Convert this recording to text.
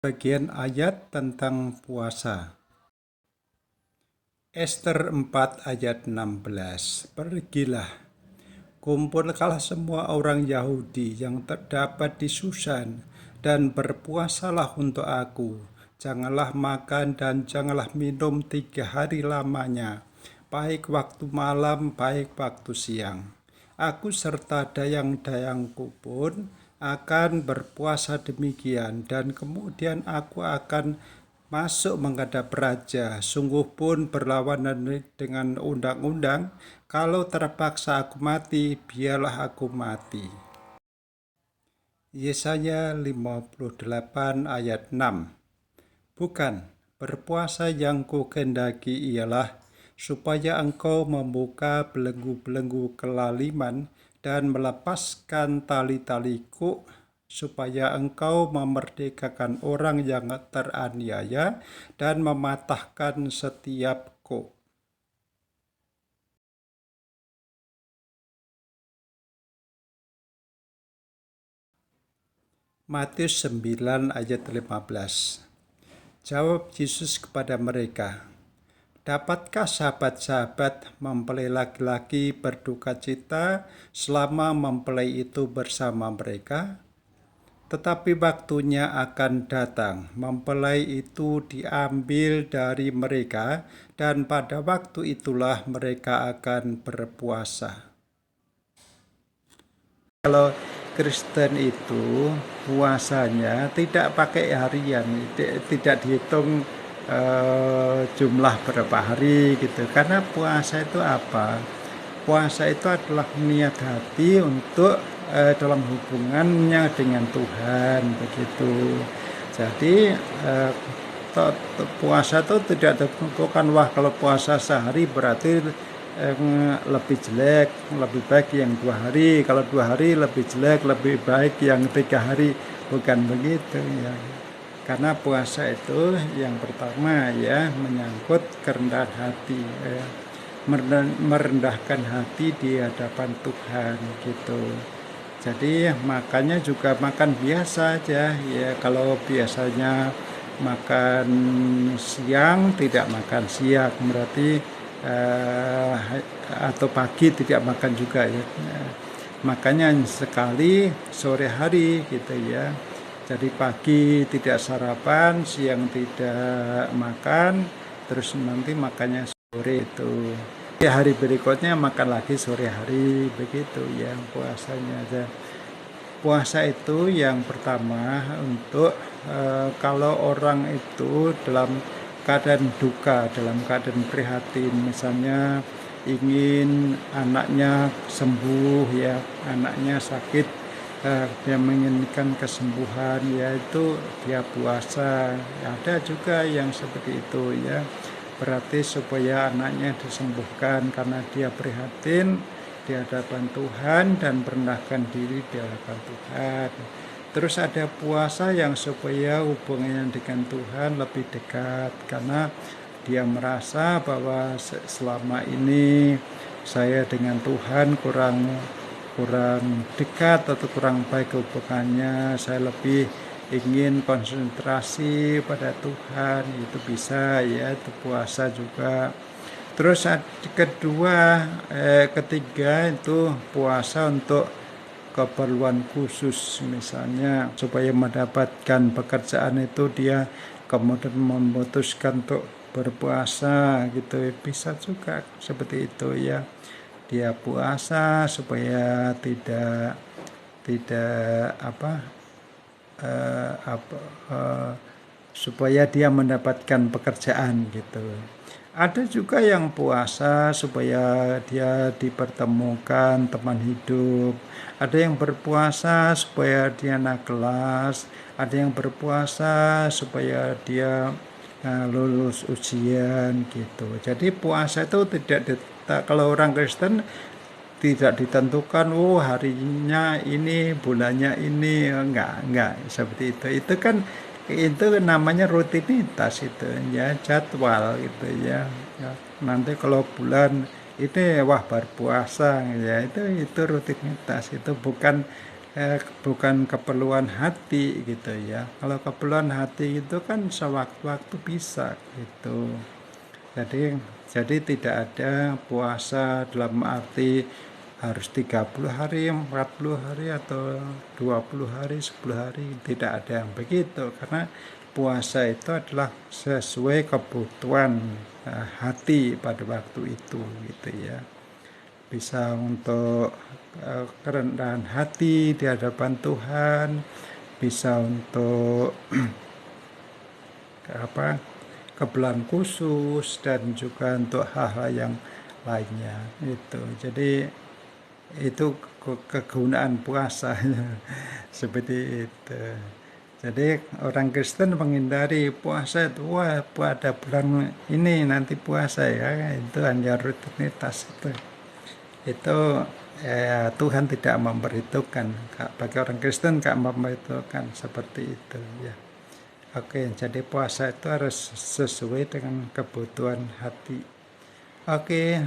Bagian ayat tentang puasa. Ester 4 ayat 16. Pergilah, kumpulkanlah semua orang Yahudi yang terdapat di Susan dan berpuasalah untuk aku. Janganlah makan dan janganlah minum 3 hari lamanya, baik waktu malam, baik waktu siang. Aku serta dayang-dayangku pun akan berpuasa demikian, dan kemudian aku akan masuk menghadap raja. Sungguh pun berlawanan dengan undang-undang. Kalau terpaksa aku mati, biarlah aku mati. Yesaya 58 ayat 6. Bukan, berpuasa yang kukendaki ialah supaya engkau membuka belenggu-belenggu kelaliman dan melepaskan tali-tali kuk, supaya engkau memerdekakan orang yang teraniaya dan mematahkan setiap kuk. Matius 9 ayat 15. Jawab Yesus kepada mereka, dapatkah sahabat-sahabat mempelai laki-laki berduka cita selama mempelai itu bersama mereka? Tetapi waktunya akan datang, mempelai itu diambil dari mereka, dan pada waktu itulah mereka akan berpuasa. Kalau Kristen itu puasanya tidak pakai harian, tidak dihitung jumlah berapa hari gitu. Karena puasa itu apa? Puasa itu adalah niat hati untuk dalam hubungannya dengan Tuhan begitu. Jadi puasa itu tidak ditentukan, wah kalau puasa sehari berarti lebih jelek, lebih baik yang 2 hari. Kalau 2 hari lebih jelek, lebih baik yang 3 hari. Bukan begitu ya. Karena puasa itu yang pertama ya menyangkut kerendahan hati, merendahkan hati di hadapan Tuhan gitu. Jadi makannya juga makan biasa aja ya. Kalau biasanya makan siang, tidak makan siang, berarti atau pagi tidak makan juga ya. Makanya sekali sore hari gitu ya. Jadi pagi tidak sarapan, siang tidak makan, terus nanti makannya sore itu. Hari berikutnya makan lagi sore hari, begitu ya puasanya aja. Puasa itu yang pertama untuk kalau orang itu dalam keadaan duka, dalam keadaan prihatin, misalnya ingin anaknya sembuh ya, anaknya sakit, dia menginginkan kesembuhan, yaitu dia puasa. Ada juga yang seperti itu ya, berarti supaya anaknya disembuhkan karena dia prihatin di hadapan Tuhan dan merendahkan diri di hadapan Tuhan. Terus ada puasa yang supaya hubungannya dengan Tuhan lebih dekat, karena dia merasa bahwa selama ini saya dengan Tuhan kurang dekat atau kurang baik hubungannya, saya lebih ingin konsentrasi pada Tuhan, itu bisa ya, itu puasa juga. Terus ketiga itu puasa untuk keperluan khusus, misalnya supaya mendapatkan pekerjaan itu dia kemudian memutuskan untuk berpuasa gitu, bisa juga seperti itu ya. Dia puasa supaya tidak supaya dia mendapatkan pekerjaan gitu. Ada juga yang puasa supaya dia dipertemukan teman hidup. Ada yang berpuasa supaya dia naik kelas. Ada yang berpuasa supaya dia lulus ujian gitu. Jadi puasa itu kalau orang Kristen tidak ditentukan, harinya ini, bulannya ini, enggak seperti itu. Itu namanya rutinitas itu ya, jadwal gitu ya. Nanti kalau bulan ini berpuasa ya, itu rutinitas, itu bukan bukan keperluan hati gitu ya. Kalau keperluan hati itu kan sewaktu-waktu bisa gitu. Jadi tidak ada puasa dalam arti harus 30 hari, 40 hari atau 20 hari, 10 hari, tidak ada yang begitu, karena puasa itu adalah sesuai kebutuhan hati pada waktu itu gitu ya. Bisa untuk kerendahan hati di hadapan Tuhan, bisa untuk kebulan khusus, dan juga untuk hal-hal yang lainnya itu. Jadi itu kegunaan puasa seperti itu. Jadi orang Kristen menghindari puasa itu, wah pada bulan ini nanti puasa ya, itu hanya rutinitas itu Tuhan tidak memberitahukan. Bagi orang Kristen gak memberitahukan seperti itu ya. Oke, jadi puasa itu harus sesuai dengan kebutuhan hati. Oke.